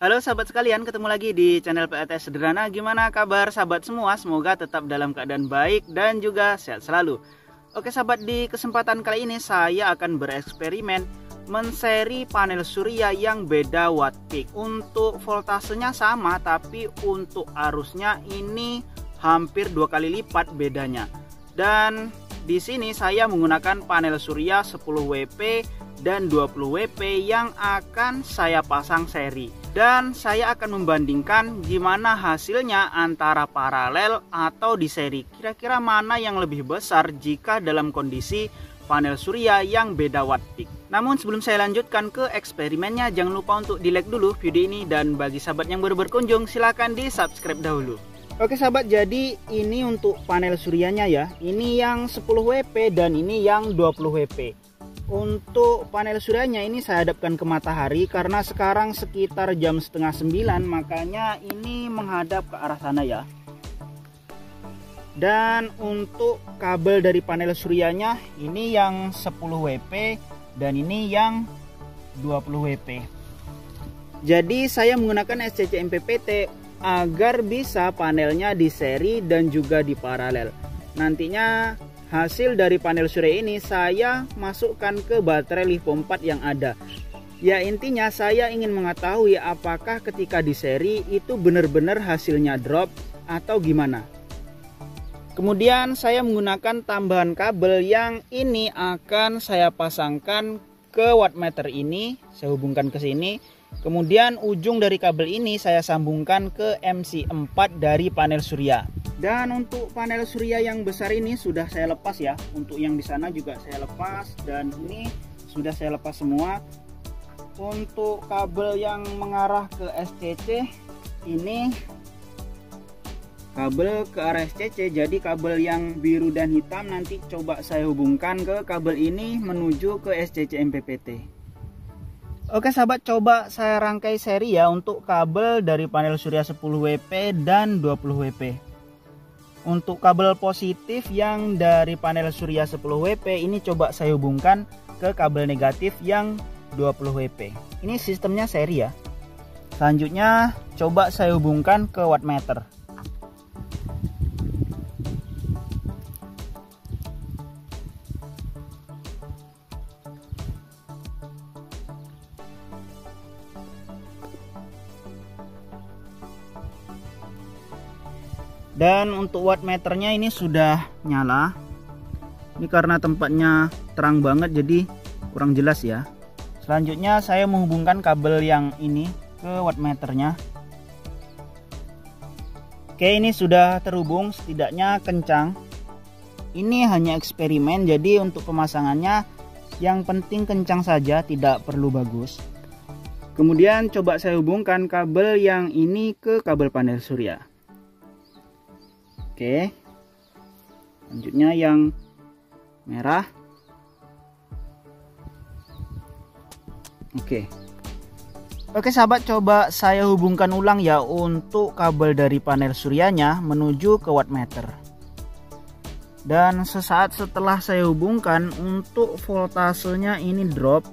Halo sahabat sekalian, ketemu lagi di channel PLTS Sederhana. Gimana kabar sahabat semua? Semoga tetap dalam keadaan baik dan juga sehat selalu. Oke sahabat, di kesempatan kali ini saya akan bereksperimen menseri panel surya yang beda watt peak. Untuk voltasenya sama, tapi untuk arusnya ini hampir 2 kali lipat bedanya. Dan di sini saya menggunakan panel surya 10 WP dan 20 WP yang akan saya pasang seri. Dan saya akan membandingkan gimana hasilnya antara paralel atau di seri. Kira-kira mana yang lebih besar jika dalam kondisi panel surya yang beda watt peak. Namun sebelum saya lanjutkan ke eksperimennya, jangan lupa untuk di like dulu video ini. Dan bagi sahabat yang baru berkunjung, silahkan di subscribe dahulu. Oke sahabat, jadi ini untuk panel suryanya ya. Ini yang 10 WP dan ini yang 20 WP. Untuk panel suryanya ini saya hadapkan ke matahari karena sekarang sekitar jam setengah 9, makanya ini menghadap ke arah sana ya. Dan untuk kabel dari panel suryanya ini yang 10 WP dan ini yang 20 WP. Jadi saya menggunakan SCC MPPT agar bisa panelnya di seri dan juga di paralel. Nantinya hasil dari panel surya ini saya masukkan ke baterai LiPo 4 yang ada. Ya intinya saya ingin mengetahui apakah ketika di seri itu benar-benar hasilnya drop atau gimana. Kemudian saya menggunakan tambahan kabel yang ini akan saya pasangkan ke wattmeter ini. Saya hubungkan ke sini. Kemudian ujung dari kabel ini saya sambungkan ke MC4 dari panel surya. Dan untuk panel surya yang besar ini sudah saya lepas ya. Untuk yang di sana juga saya lepas dan ini sudah saya lepas semua. Untuk kabel yang mengarah ke SCC ini kabel ke arah SCC. Jadi kabel yang biru dan hitam nanti coba saya hubungkan ke kabel ini menuju ke SCC MPPT. Oke sahabat, coba saya rangkai seri ya untuk kabel dari panel surya 10 WP dan 20 WP. Untuk kabel positif yang dari panel surya 10 WP ini coba saya hubungkan ke kabel negatif yang 20 WP. Ini sistemnya seri ya. Selanjutnya coba saya hubungkan ke wattmeter. Dan untuk wattmeternya ini sudah nyala. Ini karena tempatnya terang banget jadi kurang jelas ya. Selanjutnya saya menghubungkan kabel yang ini ke wattmeternya. Oke, ini sudah terhubung, setidaknya kencang. Ini hanya eksperimen, jadi untuk pemasangannya yang penting kencang saja, tidak perlu bagus. Kemudian coba saya hubungkan kabel yang ini ke kabel panel surya. Oke, selanjutnya yang merah. Oke sahabat, coba saya hubungkan ulang ya untuk kabel dari panel suryanya menuju ke wattmeter. Dan sesaat setelah saya hubungkan, untuk voltasenya ini drop,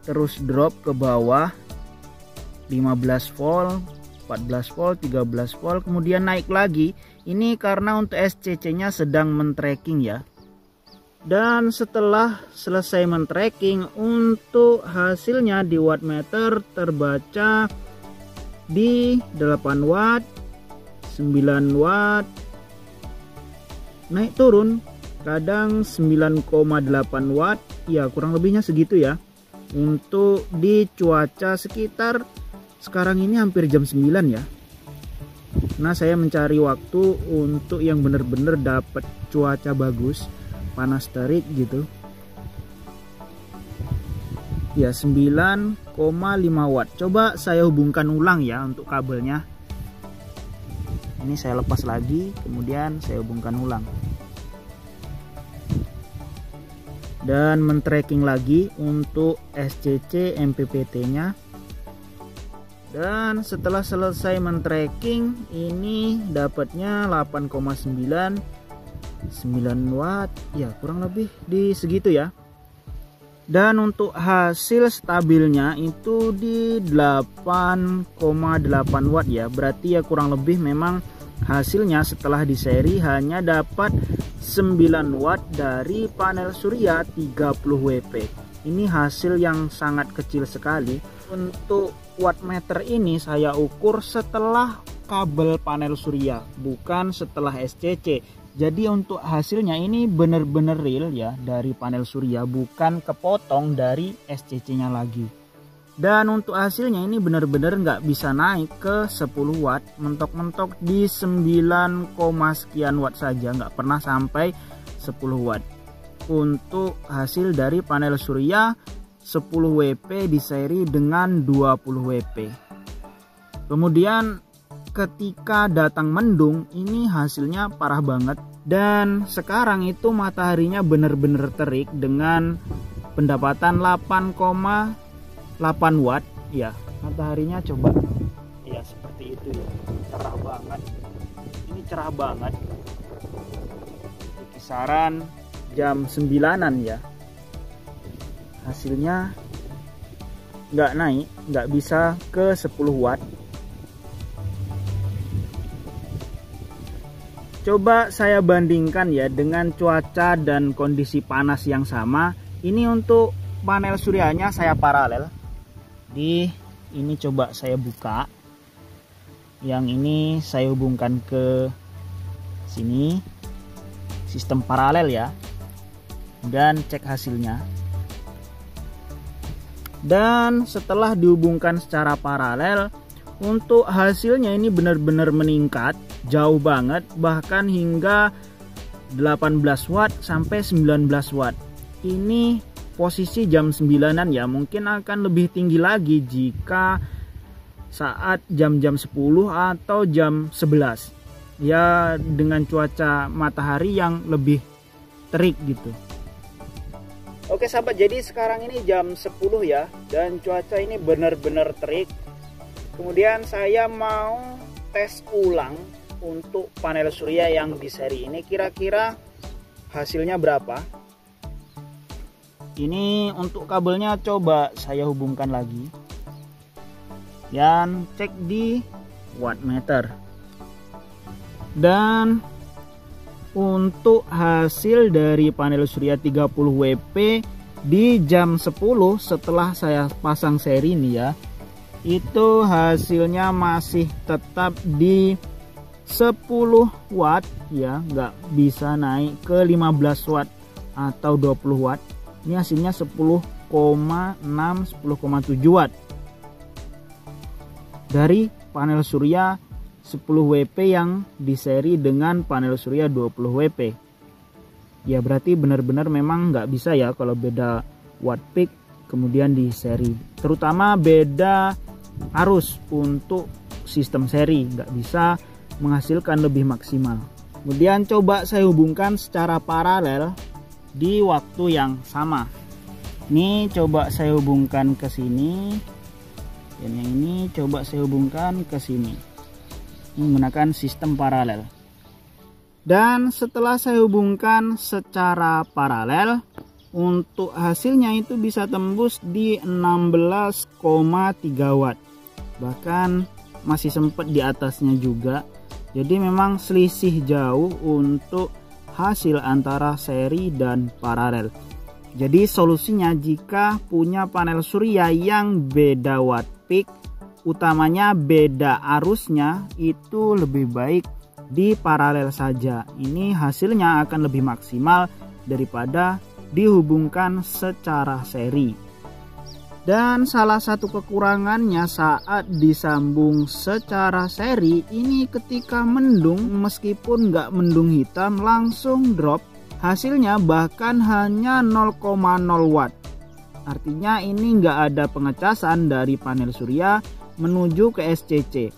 terus drop ke bawah 15 volt, 14 volt, 13 volt, kemudian naik lagi. Ini karena untuk SCC-nya sedang men-tracking ya. Dan setelah selesai men-tracking, untuk hasilnya di wattmeter terbaca di 8 watt, 9 watt, naik turun, kadang 9,8 watt, ya kurang lebihnya segitu ya. Untuk di cuaca sekitar sekarang ini hampir jam 9 ya. Nah saya mencari waktu untuk yang benar-benar dapat cuaca bagus, panas terik gitu. Ya 9,5 watt. Coba saya hubungkan ulang ya untuk kabelnya. Ini saya lepas lagi, kemudian saya hubungkan ulang. Dan men-tracking lagi untuk SCC MPPT-nya. Dan setelah selesai men-tracking ini dapatnya 8,9 9 watt ya, kurang lebih di segitu ya. Dan untuk hasil stabilnya itu di 8,8 watt ya. Berarti ya kurang lebih memang hasilnya setelah di seri hanya dapat 9 watt dari panel surya 30 WP. Ini hasil yang sangat kecil sekali. Untuk wattmeter ini saya ukur setelah kabel panel surya, bukan setelah SCC. Jadi untuk hasilnya ini benar-benar real ya dari panel surya, bukan kepotong dari SCC nya lagi. Dan untuk hasilnya ini benar-benar nggak bisa naik ke 10 watt, mentok-mentok di 9, sekian watt saja, nggak pernah sampai 10 watt. Untuk hasil dari panel surya 10 WP di seri dengan 20 WP. Kemudian ketika datang mendung ini hasilnya parah banget. Dan sekarang itu mataharinya benar-benar terik dengan pendapatan 8,8 watt ya. Mataharinya coba ya seperti itu ya, cerah banget. Ini cerah banget di kisaran jam 9-an ya. Hasilnya nggak naik, nggak bisa ke 10 watt. Coba saya bandingkan ya dengan cuaca dan kondisi panas yang sama. Ini untuk panel suryanya saya paralel. Ini coba saya buka. Yang ini saya hubungkan ke sini. Sistem paralel ya. Dan cek hasilnya. Dan setelah dihubungkan secara paralel, untuk hasilnya ini benar-benar meningkat jauh banget, bahkan hingga 18 watt sampai 19 watt. Ini posisi jam 9-an ya, mungkin akan lebih tinggi lagi jika saat jam-jam 10 atau jam 11 ya, dengan cuaca matahari yang lebih terik gitu. Oke sahabat, jadi sekarang ini jam 10 ya, dan cuaca ini benar-benar terik. Kemudian saya mau tes ulang untuk panel surya yang di seri ini, kira-kira hasilnya berapa. Ini untuk kabelnya coba saya hubungkan lagi dan cek di wattmeter. Dan untuk hasil dari panel surya 30 WP di jam 10 setelah saya pasang seri ini ya, itu hasilnya masih tetap di 10 watt ya, nggak bisa naik ke 15 watt atau 20 watt. Ini hasilnya 10,6 10,7 watt dari panel surya 10 WP yang di seri dengan panel surya 20 WP. Ya berarti benar-benar memang nggak bisa ya kalau beda watt peak kemudian di seri, terutama beda arus. Untuk sistem seri nggak bisa menghasilkan lebih maksimal. Kemudian coba saya hubungkan secara paralel di waktu yang sama. Ini coba saya hubungkan ke sini, dan yang ini coba saya hubungkan ke sini menggunakan sistem paralel. Dan setelah saya hubungkan secara paralel, untuk hasilnya itu bisa tembus di 16,3 watt, bahkan masih sempat di atasnya juga. Jadi memang selisih jauh untuk hasil antara seri dan paralel. Jadi solusinya jika punya panel surya yang beda watt peak, utamanya beda arusnya, itu lebih baik di paralel saja. Ini hasilnya akan lebih maksimal daripada dihubungkan secara seri. Dan salah satu kekurangannya saat disambung secara seri ini, ketika mendung, meskipun nggak mendung hitam langsung drop hasilnya, bahkan hanya 0,0 watt. Artinya ini nggak ada pengecasan dari panel surya menuju ke SCC.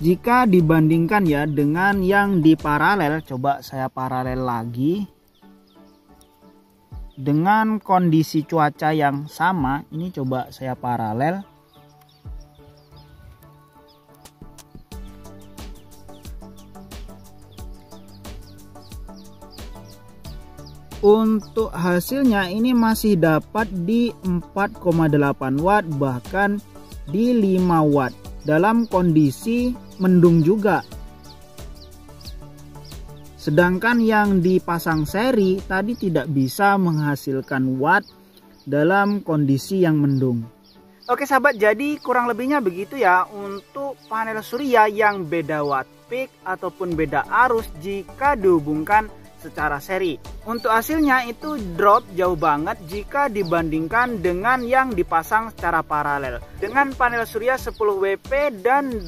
Jika dibandingkan ya dengan yang di paralel, coba saya paralel lagi. Dengan kondisi cuaca yang sama, ini coba saya paralel. Untuk hasilnya ini masih dapat di 4,8 watt bahkan di 5 watt dalam kondisi mendung juga. Sedangkan yang dipasang seri tadi tidak bisa menghasilkan watt dalam kondisi yang mendung. Oke sahabat, jadi kurang lebihnya begitu ya untuk panel surya yang beda watt peak ataupun beda arus jika dihubungkan secara seri. Untuk hasilnya itu drop jauh banget jika dibandingkan dengan yang dipasang secara paralel. Dengan panel surya 10 WP dan 20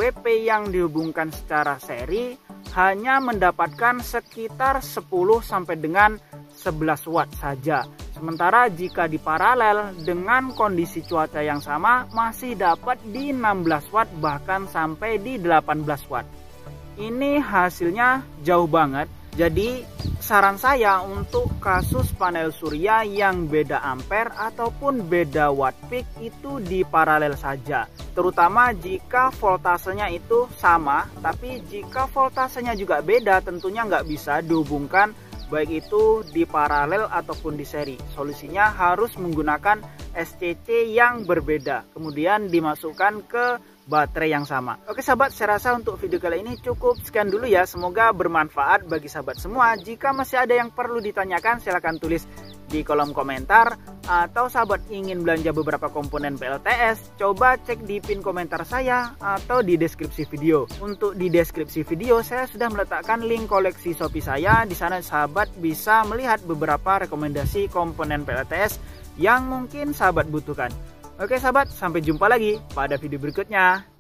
WP yang dihubungkan secara seri hanya mendapatkan sekitar 10 sampai dengan 11 watt saja. Sementara jika di paralel dengan kondisi cuaca yang sama masih dapat di 16 watt bahkan sampai di 18 watt. Ini hasilnya jauh banget. Jadi saran saya untuk kasus panel surya yang beda ampere ataupun beda watt peak itu di paralel saja. Terutama jika voltasenya itu sama, tapi jika voltasenya juga beda tentunya nggak bisa dihubungkan baik itu di paralel ataupun di seri. Solusinya harus menggunakan SCC yang berbeda, kemudian dimasukkan ke baterai yang sama. Oke sahabat, saya rasa untuk video kali ini cukup sekian dulu ya. Semoga bermanfaat bagi sahabat semua. Jika masih ada yang perlu ditanyakan silahkan tulis di kolom komentar. Atau sahabat ingin belanja beberapa komponen PLTS, coba cek di pin komentar saya atau di deskripsi video. Untuk di deskripsi video saya sudah meletakkan link koleksi Shopee saya. Di sana sahabat bisa melihat beberapa rekomendasi komponen PLTS yang mungkin sahabat butuhkan. Oke sahabat, sampai jumpa lagi pada video berikutnya.